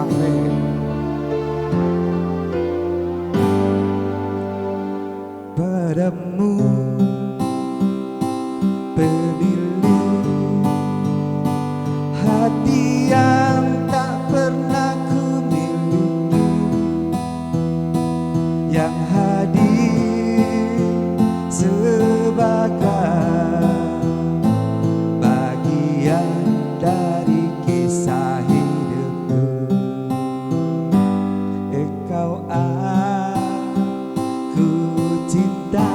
Cafe. Padamu penilik hati yang tak pernah ku miliki, yang hadir sebagai bagian dari kisah hidupku. Engkau aku cinta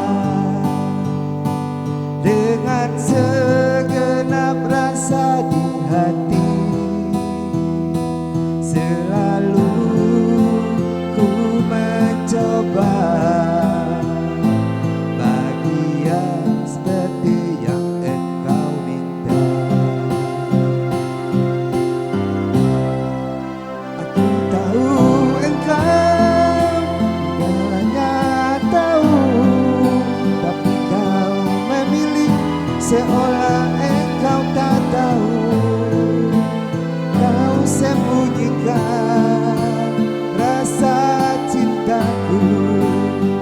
dengan segenap rasa di hati. Selalu ku mencoba bahagia seperti yang engkau minta. Aku tahu engkau segalanya tahu, tapi kau memilih seolah engkau tak tahu. Kau sembunyikan rasa cintaku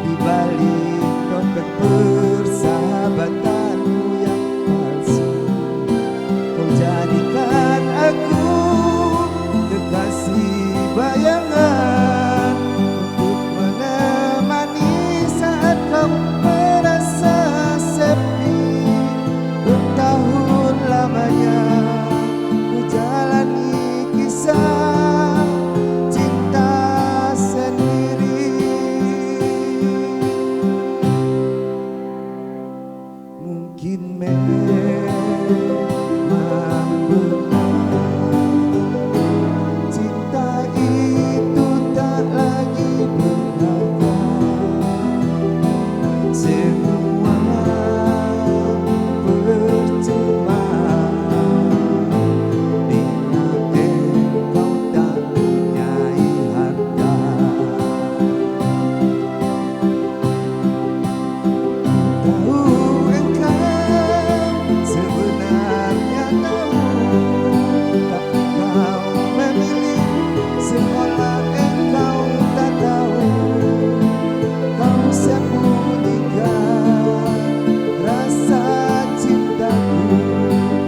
di balik topeng persahabatanmu yang palsu. Kau jadikan aku kekasih bayangan untuk menemani saat kau merasa sepi. Bertahun lamanya ku jalani kisah cinta sendiri. Mungkin memang benar cinta itu tak lagi berharga. Semua percuma bila engkau tak punyai harga. Tahu engkau sebenarnya tahu, tapi kau memilih seolah engkau tak tahu. Kau sembunyikan rasa cintaku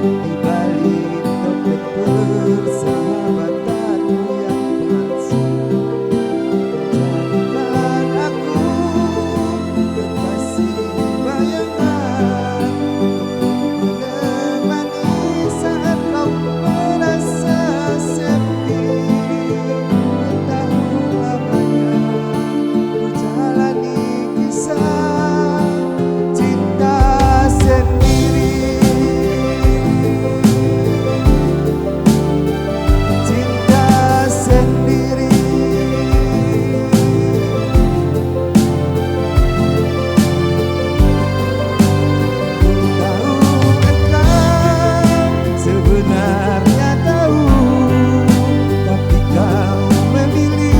di balik topeng persahabatanmu yang palsu. Jadikan aku kekasih bayangan untuk menemani saat kau merasa sepi. Bertahun lamanya ku jalani kisah cinta sendiri. Cinta sendiri. Tahu engkau sebenarnya tahu, tapi kau memilih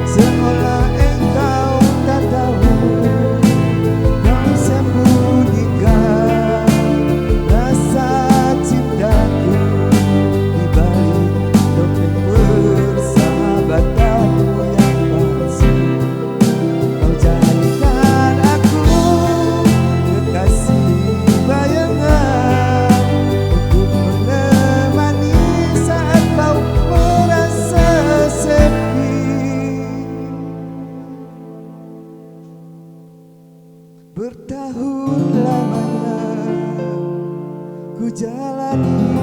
seolah engkau tak tahu. Kau sembunyikan rasa cintaku di balik topeng persahabatanmu yang palsu. Kau jadikan aku kekasih bayangan untuk menemani saat kau merasa sepi. Bertahun lamanya ku jalani